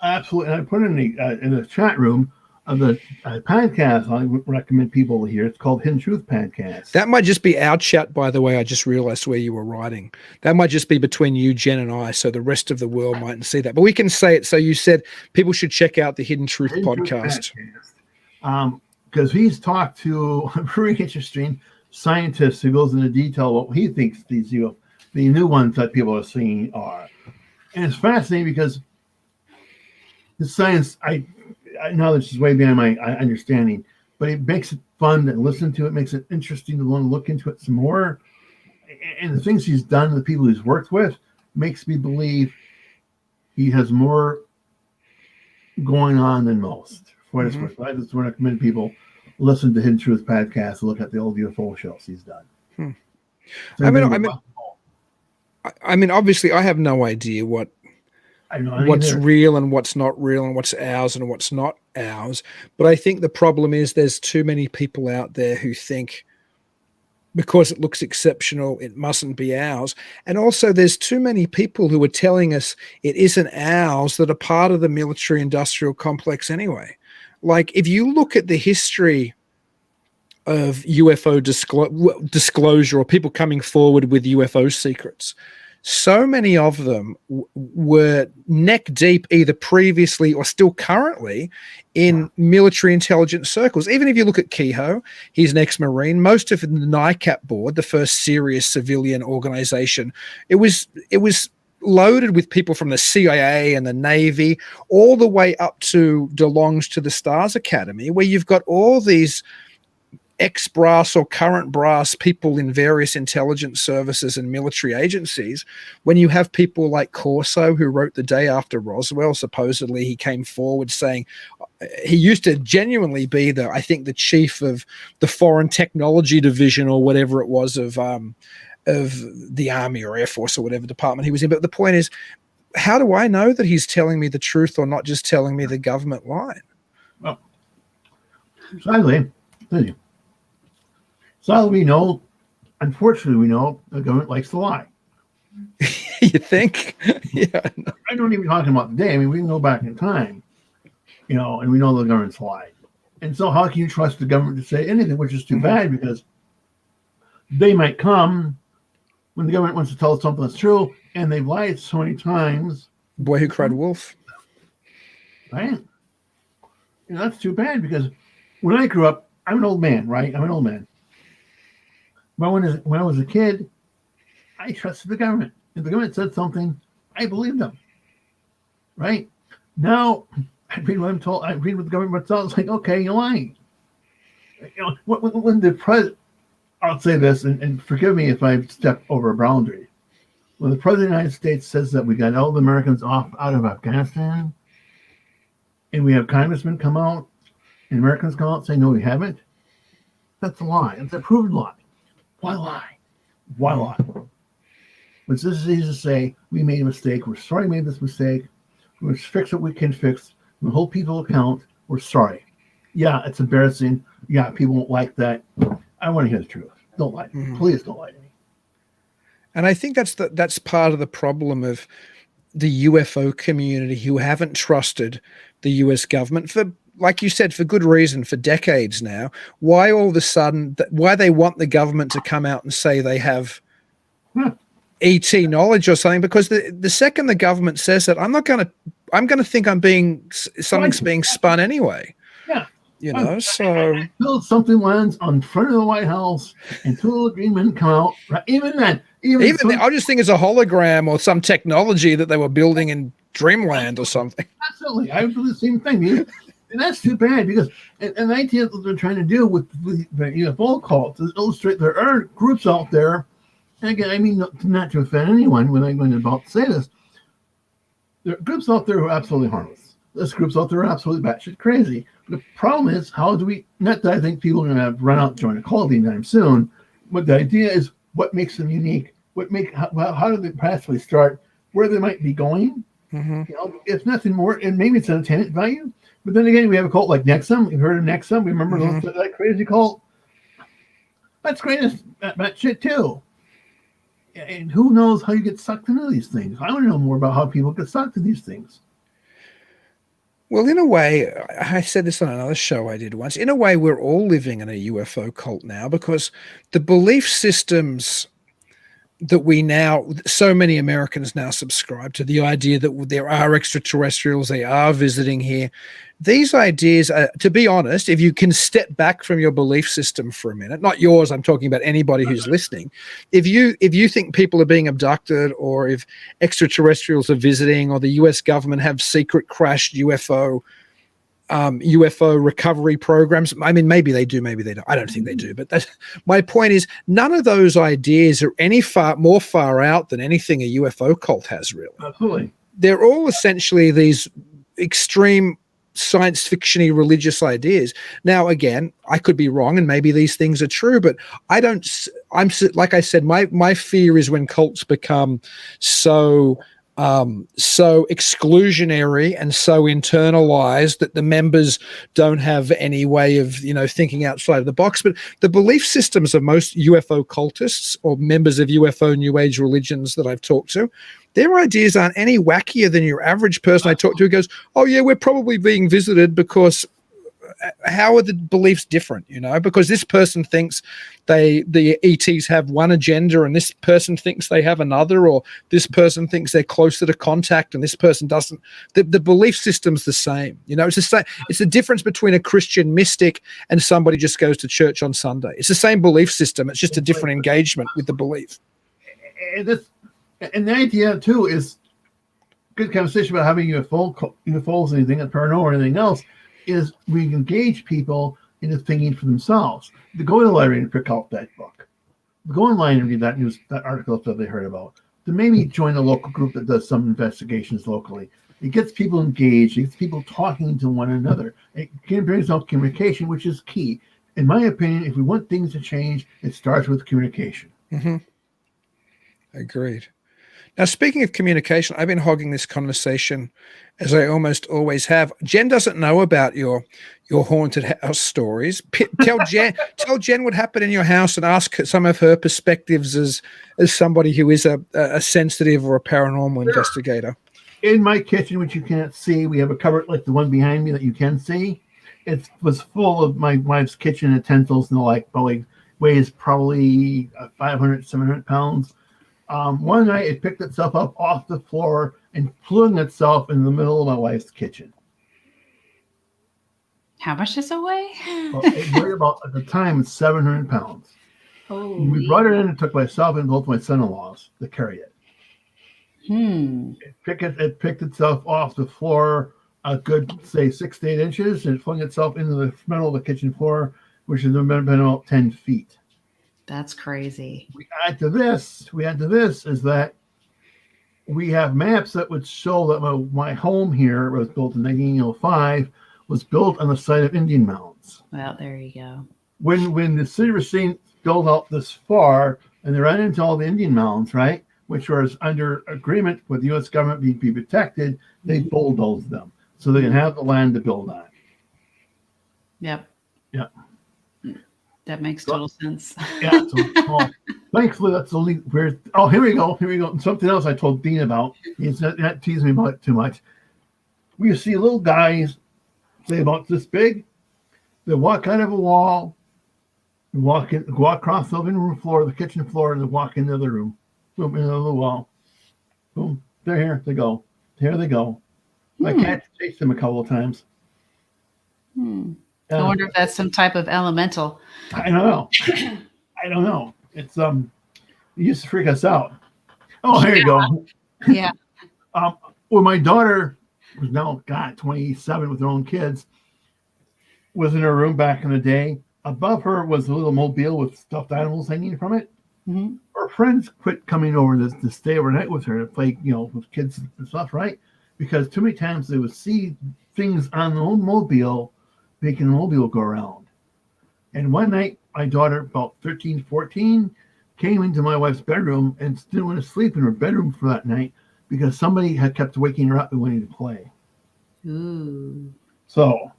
Absolutely. And I put in the chat room of the podcast I recommend people hear. It's called Hidden Truth Podcast. That might just be our chat, by the way. I just realized where you were writing. That might just be between you, Jen, and I, so the rest of the world mightn't see that. But we can say it. So you said people should check out the Hidden Truth podcast. Because he's talked to a very interesting scientist who goes into detail what he thinks these the new ones that people are seeing are. And it's fascinating because the science, I know this is way beyond my understanding, but it makes it fun to listen to. It makes it interesting to want to look into it some more. And the things he's done, the people he's worked with, makes me believe he has more going on than most. For what it's worth. I just recommend people listen to Hidden Truth podcast and look at the old UFO shows he's done. So I mean, obviously, I have no idea what's real and what's not real and what's ours and what's not ours. But I think the problem is there's too many people out there who think because it looks exceptional, it mustn't be ours. And also there's too many people who are telling us it isn't ours that are part of the military industrial complex anyway. Like if you look at the history of UFO disclosure or people coming forward with UFO secrets, so many of them were neck deep either previously or still currently in military intelligence circles. Even if you look at Kehoe, he's an ex-Marine. Most of the NICAP board, the first serious civilian organization, it was loaded with people from the CIA and the Navy, all the way up to belongs to the Stars Academy, where you've got all these ex-brass or current brass people in various intelligence services and military agencies. When you have people like Corso, who wrote The Day After Roswell, supposedly he came forward saying he used to genuinely be the chief of the foreign technology division or whatever it was of the Army or Air Force or whatever department he was in. But the point is, how do I know that he's telling me the truth or not just telling me the government line? Well, sadly, we know, unfortunately, we know the government likes to lie. You think? Yeah. I don't even talking about today. I mean, we can go back in time, and we know the government's lied. And so how can you trust the government to say anything, which is too bad, because they might come when the government wants to tell us something that's true, and they've lied so many times. Boy who cried wolf. Right? That's too bad, because when I grew up, I'm an old man, right? I'm an old man. But when I was a kid, I trusted the government. If the government said something, I believed them. Right? Now, I read what I'm told. I read what the government tells. It's like, okay, you're lying. When the president, I'll say this, and forgive me if I step over a boundary. When the president of the United States says that we got all the Americans out of Afghanistan, and we have congressmen come out, and Americans come out and say, no, we haven't, that's a lie. It's a proven lie. Why lie? Why lie? But this is easy to say, we made a mistake. We're sorry we made this mistake. We'll fix what we can fix. We'll hold people account. We're sorry. Yeah, it's embarrassing. Yeah, people won't like that. I want to hear the truth. Don't lie to me. Please don't lie to me. And I think that's part of the problem of the UFO community, who haven't trusted the US government for, like you said, for good reason, for decades now. Why all of a sudden, why they want the government to come out and say they have ET knowledge or something? Because the second the government says that, I'm going to think something's being spun anyway. Yeah. So until something lands on front of the White House, until the green men come out, right? Even then, I just think it's a hologram or some technology that they were building in dreamland or something. Absolutely. I would do the same thing. And that's too bad because and the idea that they're trying to do with the UFO cult is illustrate there are groups out there, and again, I mean not to offend anyone when I'm about to say this, there are groups out there who are absolutely harmless. There's groups out there who are absolutely batshit crazy. The problem is, how do we, not that I think people are going to run out and join a cult anytime soon, but the idea is what makes them unique, how do they possibly start, where they might be going. It's nothing more, and maybe it's an entertainment value. But then again, we have a cult like Nexum. You've heard of Nexum? Remember that crazy cult? That's great. That shit too. And who knows how you get sucked into these things? I want to know more about how people get sucked into these things. Well, in a way, I said this on another show I did once. In a way, we're all living in a UFO cult now because the belief systems that so many Americans now subscribe to, the idea that there are extraterrestrials, they are visiting here. These ideas are, to be honest, if you can step back from your belief system for a minute, not yours, I'm talking about anybody who's listening. If you think people are being abducted, or if extraterrestrials are visiting, or the US government have secret crashed UFO recovery programs. I mean, maybe they do, maybe they don't. I don't think they do. But my point is, none of those ideas are any more far out than anything a UFO cult has, really. Absolutely. They're all essentially these extreme science fiction-y religious ideas. Now, again, I could be wrong, and maybe these things are true, but I'm like I said, my fear is when cults become so exclusionary and so internalized that the members don't have any way of, thinking outside of the box. But the belief systems of most UFO cultists or members of UFO New Age religions that I've talked to, their ideas aren't any wackier than your average person I talk to who goes, oh yeah, we're probably being visited because how are the beliefs different? Because this person thinks the ETs have one agenda and this person thinks they have another, or this person thinks they're closer to contact and this person doesn't. The belief system's the same. It's the same. It's the difference between a Christian mystic and somebody just goes to church on Sunday. It's the same belief system. It's just a different engagement with the belief. And the idea too is good conversation about having UFOs, anything, paranormal or anything else, is we engage people into thinking for themselves. To go to the library and pick out that book. To go online and read that article that they heard about. To maybe join a local group that does some investigations locally. It gets people engaged. It gets people talking to one another. It brings out communication, which is key. In my opinion, if we want things to change, it starts with communication. Agreed. Now, speaking of communication, I've been hogging this conversation as I almost always have. Jen doesn't know about your haunted house stories. Tell Jen what happened in your house and ask some of her perspectives as somebody who is a sensitive or a paranormal investigator. In my kitchen, which you can't see, we have a cupboard like the one behind me that you can see. It was full of my wife's kitchen utensils and the like. Probably weighs 500, 700 pounds. One night it picked itself up off the floor and flung itself in the middle of my wife's kitchen. How much does it weigh? Well, it weighed about, at the time, 700 pounds. Oh, We brought it in and took myself and both my son-in-laws to carry it. It picked itself off the floor a good, say, 6 to 8 inches, and it flung itself into the middle of the kitchen floor, which has been about 10 feet. That's crazy. We add to this is that we have maps that would show that my home here was built in 1905, was built on the site of Indian mounds. Well, there you go. When the city was built out this far, and they ran into all the Indian mounds, right, which was under agreement with the U.S. government be protected, they bulldozed them so they can have the land to build on. Yep. Yeah. That makes total sense. Yeah. So, thankfully, that's the only weird. Oh, here we go. And something else I told Dean about. He's not teasing me about it too much. We see little guys, say about this big. They walk out of a wall, go across the living room floor, the kitchen floor, and they walk into the room. Boom, into the wall. Boom. They're here. They go. Here they go. My cat chased them a couple of times. I wonder if that's some type of elemental. I don't know. It's it used to freak us out. Oh, here you go. Yeah. Well, my daughter was now, 27 with her own kids, was in her room back in the day. Above her was a little mobile with stuffed animals hanging from it. Mm-hmm. Her friends quit coming over to stay overnight with her to play, with kids and stuff, right? Because too many times they would see things on the mobile, making the mobile go around. And one night, my daughter, about 13, 14, came into my wife's bedroom and still went to sleep in her bedroom for that night because somebody had kept waking her up and wanting to play. Ooh. So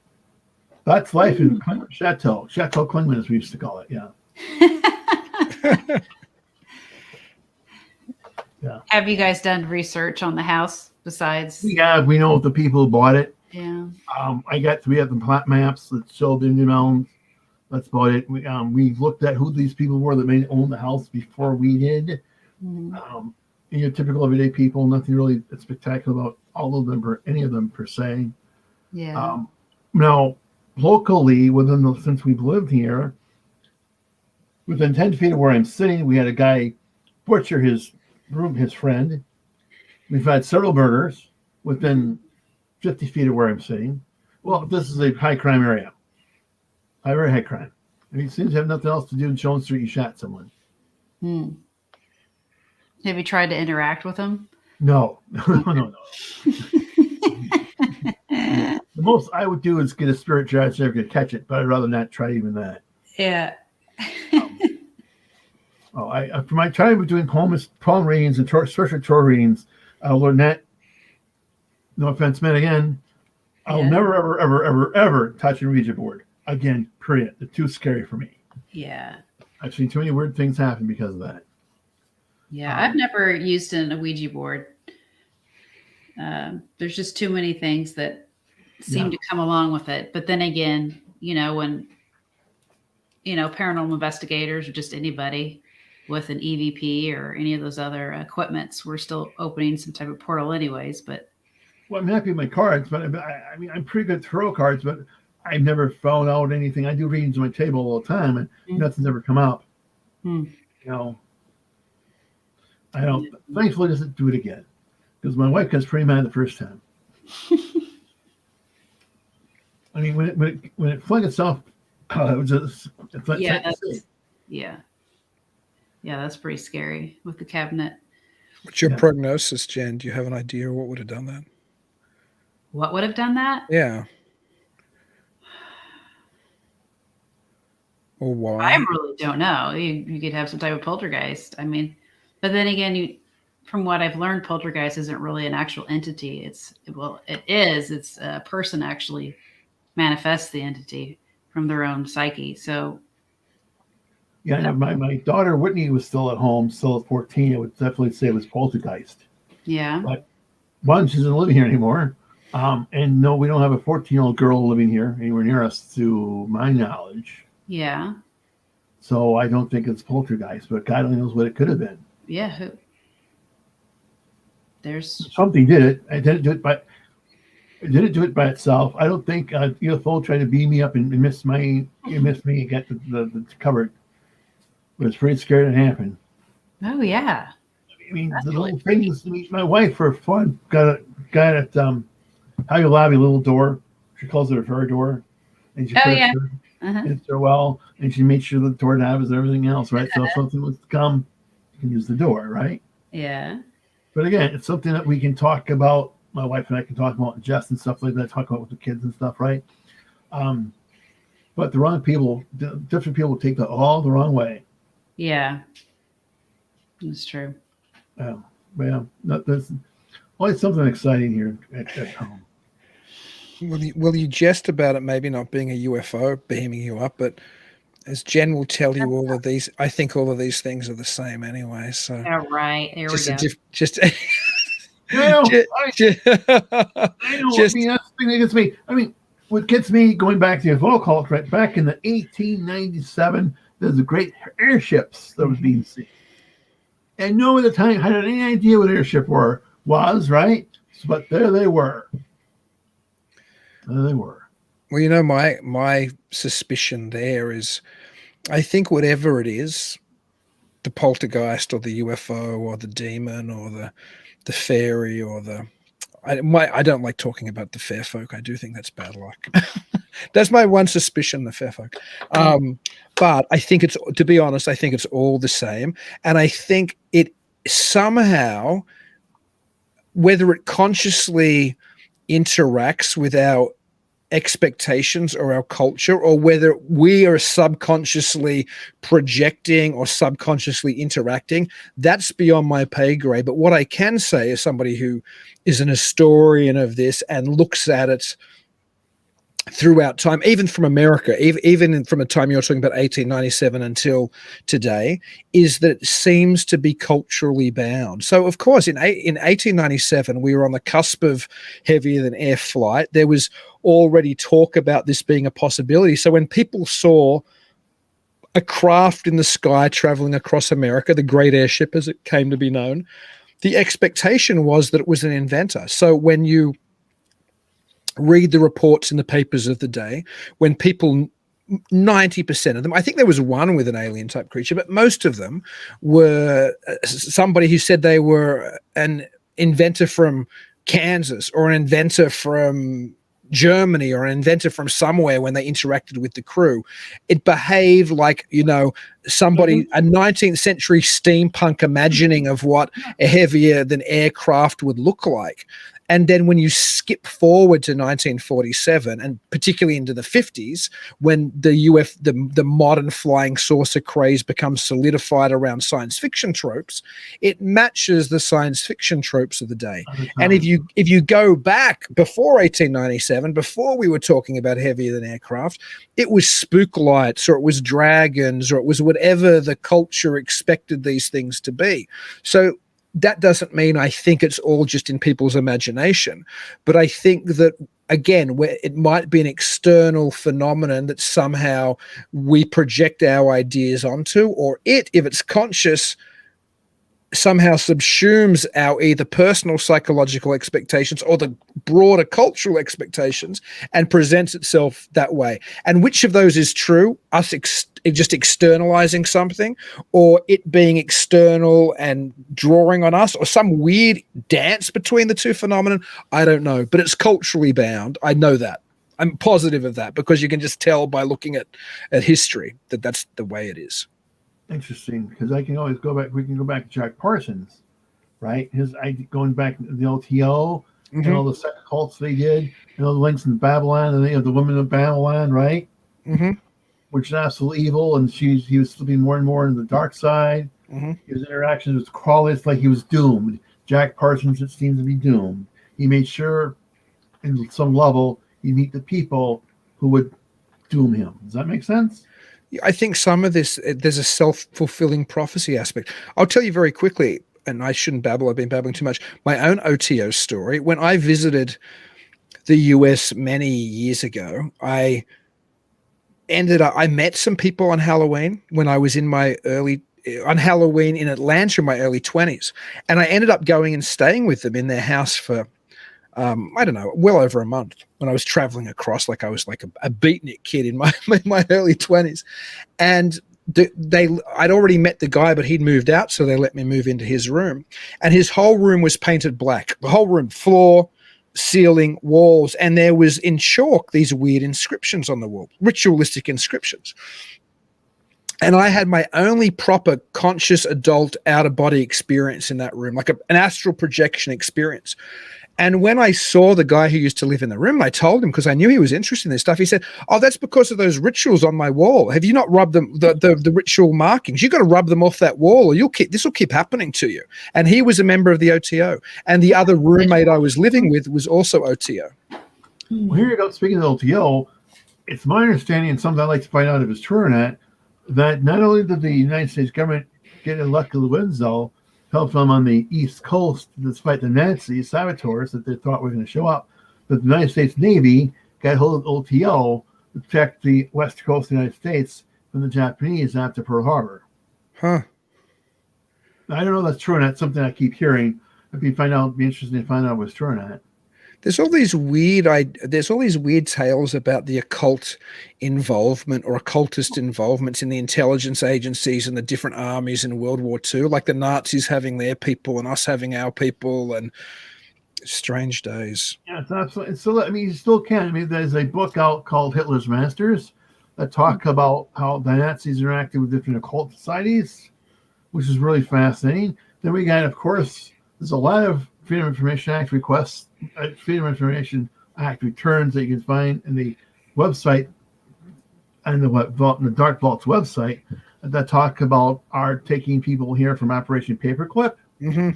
that's life in Chateau Clingman, as we used to call it. Yeah. Yeah. Have you guys done research on the house besides? Yeah, we know the people who bought it. Yeah. We have the plat maps that showed the Indian Mountains. That's about it. We looked at who these people were that may own the house before we did. Mm-hmm. Typical everyday people, nothing really spectacular about all of them or any of them per se. Yeah. Now, locally, since we've lived here, within 10 feet of where I'm sitting, we had a guy butcher his friend. We've had several murders within 50 feet of where I'm sitting. Well, this is a high crime area. Very high crime. And he seems to have nothing else to do in Jones Street. You shot someone. Have you tried to interact with him? No. No. The most I would do is get a spirit jar so I could catch it, but I'd rather not try even that. Yeah. For my time of doing palm readings and spiritual tarot readings, I'll learn that. No offense meant again. I'll never, ever, ever, ever, ever touch a Ouija board again. Period. They're too scary for me. Yeah. I've seen too many weird things happen because of that. Yeah, I've never used a Ouija board. There's just too many things that seem to come along with it. But then again, when paranormal investigators or just anybody with an EVP or any of those other equipments, we're still opening some type of portal anyways. But well, I'm happy with my cards, but I'm pretty good at tarot cards, but I've never found out anything. I do readings on my table all the time, and nothing's ever come up. I don't. Thankfully, doesn't do it again because my wife gets pretty mad the first time. I mean, when it flung itself, it was just that's pretty scary with the cabinet. What's your prognosis, Jen? Do you have an idea what would have done that? What would have done that? Yeah. Or why? I really don't know. You could have some type of poltergeist. I mean, but then again, from what I've learned, poltergeist isn't really an actual entity. It's a person actually manifests the entity from their own psyche. So yeah, my daughter Whitney was still at home, still at 14. I would definitely say it was poltergeist. Yeah. But one, she doesn't live here anymore. And no, we don't have a 14-year-old girl living here anywhere near us to my knowledge. Yeah. So I don't think it's poltergeist, but God only knows what it could have been. Yeah. There's something did it. I didn't do it by itself. I don't think UFO tried to beam me up and miss me and get the covered. But it's pretty scary to happen. Oh yeah. I mean, the little things. My wife, for fun, got at Hobby Lobby little door. She calls it her door, and she put it in so well, and she made sure the door knobs and everything else, right? So if something was to come, you can use the door, right? Yeah. But again, it's something that we can talk about. My wife and I can talk about, and Jess and stuff like that. Talk about with the kids and stuff, right? But the wrong people, different people take that all the wrong way. Yeah, that's true. There's always something exciting here at home. Well, you jest about it maybe not being a UFO beaming you up, but as Jen will tell you, all of these things are the same anyway. So yeah, right. There we go. I know. That's the thing that gets me. I mean, what gets me going back to the UFO cult, right? Back in the 1897, there's the great airships that was being seen. And no one at the time had any idea what airship was, right? But there they were. There they were. Well, my suspicion there is, I think whatever it is, the poltergeist or the UFO or the demon or the fairy or I don't like talking about the fair folk. I do think that's bad luck. That's my one suspicion, the fair folk. But I think to be honest, I think it's all the same. And I think it somehow, whether it consciously interacts with our expectations or our culture, or whether we are subconsciously projecting or subconsciously interacting, that's beyond my pay grade. But what I can say as somebody who is an historian of this and looks at it throughout time, even from America, even from a time you're talking about 1897 until today, is that it seems to be culturally bound. So, of course, in 1897, we were on the cusp of heavier than air flight. There was already talk about this being a possibility. So when people saw a craft in the sky traveling across America, the Great Airship as it came to be known, the expectation was that it was an inventor. So when you read the reports in the papers of the day, when people, 90% of them, I think there was one with an alien type creature, but most of them were somebody who said they were an inventor from Kansas or an inventor from Germany or an inventor from somewhere. When they interacted with the crew, it behaved like, somebody, a 19th century steampunk imagining of what a heavier than aircraft would look like. And then when you skip forward to 1947, and particularly into the 50s, when the modern flying saucer craze becomes solidified around science fiction tropes, it matches the science fiction tropes of the day. And if you go back before 1897, before we were talking about heavier than aircraft, it was spook lights, or it was dragons, or it was whatever the culture expected these things to be. So that doesn't mean I think it's all just in people's imagination, but I think that, again, where it might be an external phenomenon that somehow we project our ideas onto, or if it's conscious, somehow subsumes our either personal psychological expectations or the broader cultural expectations and presents itself that way. And which of those is true? Us just externalizing something, or it being external and drawing on us, or some weird dance between the two phenomenon? I don't know, but it's culturally bound. I know that. I'm positive of that, because you can just tell by looking at history that that's the way it is. Interesting, because I can always go back. We can go back to Jack Parsons, right? Going back to the LTO and all the sex cults they did, and all the links in Babylon, and they have the women of Babylon, right? Which is absolutely evil, and he was slipping more and more into the dark side. His interactions with Crawley, it's like he was doomed. Jack Parsons, it seems to be doomed. He made sure, in some level, he'd meet the people who would doom him. Does that make sense? I think some of this, there's a self-fulfilling prophecy aspect. I'll tell you very quickly, and I shouldn't babble, I've been babbling too much, my own OTO story. When I visited the US many years ago, I met some people on Halloween when I was on Halloween in Atlanta in my early 20s. And I ended up going and staying with them in their house for, I don't know, well over a month when I was traveling across. Like I was like a beatnik kid in my early 20s. And I'd already met the guy, but he'd moved out, so they let me move into his room. And his whole room was painted black. The whole room, floor, ceiling, walls, and there was in chalk these weird inscriptions on the wall, ritualistic inscriptions. And I had my only proper conscious adult out-of-body experience in that room, like an astral projection experience. And when I saw the guy who used to live in the room, I told him, because I knew he was interested in this stuff. He said, "Oh, that's because of those rituals on my wall. Have you not rubbed them, the ritual markings? You got to rub them off that wall, or this will keep happening to you." And he was a member of the OTO, and the other roommate I was living with was also OTO. Well, here you go. Speaking of OTO, it's my understanding, and something I'd like to find out if it's true or not, that not only did the United States government get a luck of the winds, though, helped them on the East Coast, despite the Nazi saboteurs that they thought were going to show up. But the United States Navy got hold of OTO to protect the West Coast of the United States from the Japanese after Pearl Harbor. Huh. I don't know if that's true or not. Something I keep hearing. It'd be interesting to find out if it's true or not. There's all these weird tales about the occult involvement or occultist involvements in the intelligence agencies and the different armies in World War II, like the Nazis having their people and us having our people. And Strange days. Yeah, it's absolutely. So I mean, you still can. I mean, there's a book out called Hitler's Masters that talk about how the Nazis interacted with different occult societies, which is really fascinating. Then we got, of course, there's a lot of Freedom of Information Act requests, Freedom of Information Act returns that you can find in the website and the Dark Vault's website that talk about our taking people here from Operation Paperclip. Mm-hmm.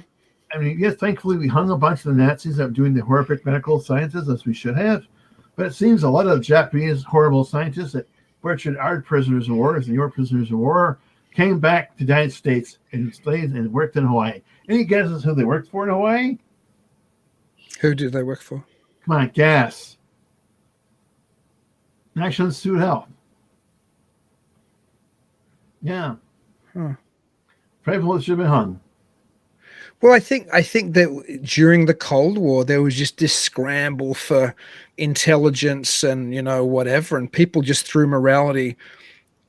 I mean, yes, thankfully we hung a bunch of the Nazis that were doing the horrific medical sciences, as we should have. But it seems a lot of Japanese horrible scientists that butchered our prisoners of war and your prisoners of war came back to the United States and stayed and worked in Hawaii. Any guesses who they worked for in Hawaii? Who did they work for? Come on, guess. National Institute of Health. Yeah. Huh. Probably should have been hung. Well, I think that during the Cold War there was just this scramble for intelligence and whatever, and people just threw morality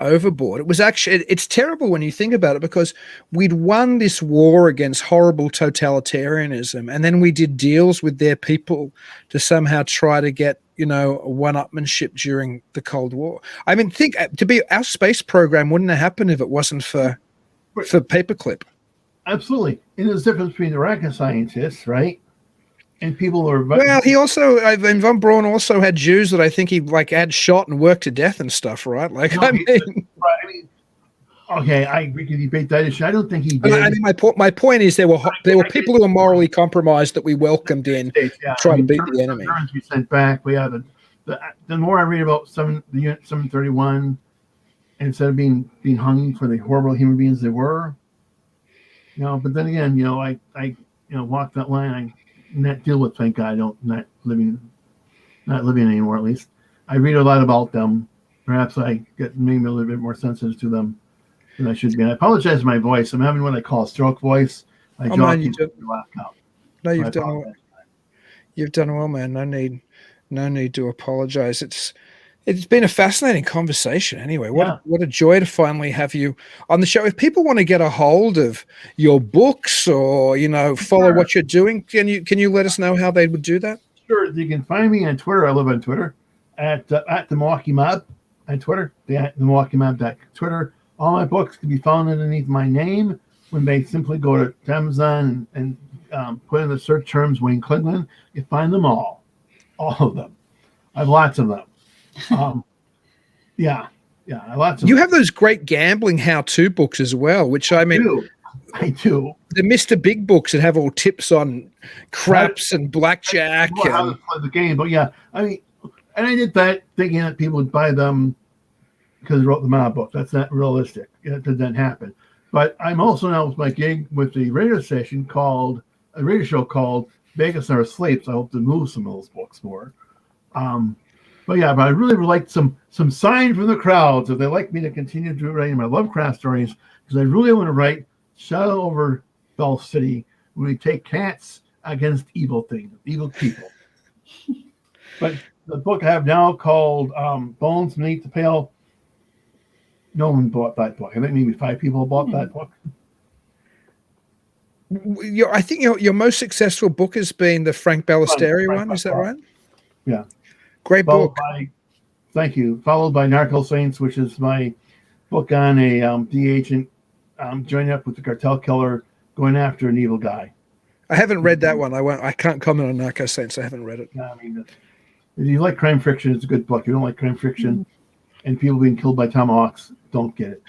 overboard. It was actually it's terrible when you think about it, because we'd won this war against horrible totalitarianism, and then we did deals with their people to somehow try to get one-upmanship during the Cold War. I mean, think our space program wouldn't have happened if it wasn't for paperclip. Absolutely. And there's a difference between the rocket scientists, right? And people who are... Well, he also, and von Braun also had Jews that I think he had shot and worked to death and stuff, right? Like, No, okay, we can debate that issue. I don't think he did. I mean, my point is there were people who were morally compromised that we welcomed in, trying to beat the enemy. We sent back. We have the more I read about the Unit 731, instead of being hung for the horrible human beings they were, but then again, I walk that line. I not deal with. Thank God, not living anymore. At least I read a lot about them. Perhaps I get maybe a little bit more sensitive to them than I should be. And I apologize for my voice. I'm having what I call a stroke voice. You've done well, man. No need to apologize. It's been a fascinating conversation. Anyway, what a joy to finally have you on the show. If people want to get a hold of your books or follow what you're doing, can you let us know how they would do that? Sure. You can find me on Twitter. I live on Twitter at the Milwaukee Mob on Twitter. The Milwaukee Mob Twitter. All my books can be found underneath my name when they simply go to Amazon and put in the search terms Wayne Clingman. You find them all of them. I have lots of them. Lots of you have those great gambling how-to books as well, which I do. The Mr. Big books that have all tips on craps and blackjack and how to play the game. But I mean, and I did that thinking that people would buy them because I wrote the Mob book. That's not realistic. That didn't happen. But I'm also now with my gig with the radio station called a radio show called Vegas Never Sleeps. I hope to move some of those books more. But I really would like some sign from the crowds if they like me to continue to write my Lovecraft stories, because I really want to write Shadow over Bell City, where we take cats against evil things, evil people. But the book I have now called Bones Beneath the Pale, no one bought that book. I think maybe 5 people bought that book. I think your most successful book has been the Frank Ballesteri one. Is that right? Yeah. Great book. Thank you. Followed by Narco Saints, which is my book on a D agent joining up with the cartel killer, going after an evil guy. I haven't read that one. I can't comment on Narco Saints. I haven't read it. I mean, if you like crime fiction, it's a good book. If you don't like crime fiction and people being killed by tomahawks, don't get it.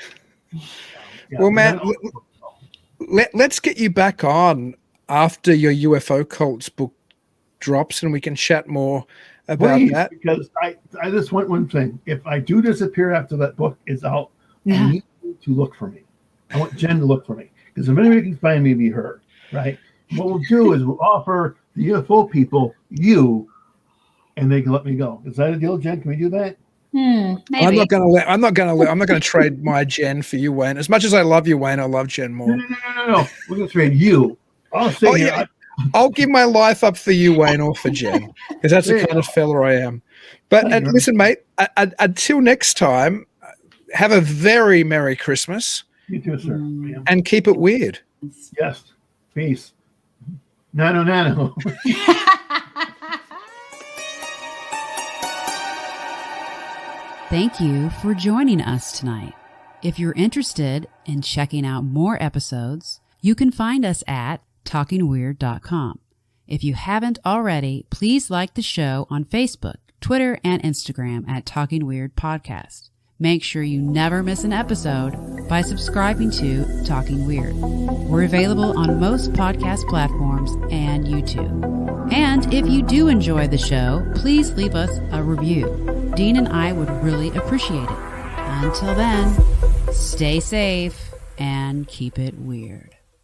Well, man, let's get you back on after your UFO cults book drops, and we can chat more about that. Because I just want one thing. If I do disappear after that book is out, I need you to look for me. I want Jen to look for me, because if anybody can find me, it'll be her, right? What we'll do is we'll offer the UFO people you, and they can let me go. Is that a deal, Jen? Can we do that? Maybe. I'm not going to trade my Jen for you, Wayne. As much as I love you, Wayne, I love Jen more. No. We're going to trade you. I'll say I'll give my life up for you, Wayne, or for Jen, because that's the kind of fella I am. But listen, mate, until next time, have a very Merry Christmas. You too, sir. And keep it weird. Yes. Peace. Nano. Thank you for joining us tonight. If you're interested in checking out more episodes, you can find us at talkingweird.com. If you haven't already, please like the show on Facebook, Twitter, and Instagram at Talking Weird Podcast. Make sure you never miss an episode by subscribing to Talking Weird. We're available on most podcast platforms and YouTube. And if you do enjoy the show, please leave us a review. Dean and I would really appreciate it. Until then, stay safe and keep it weird.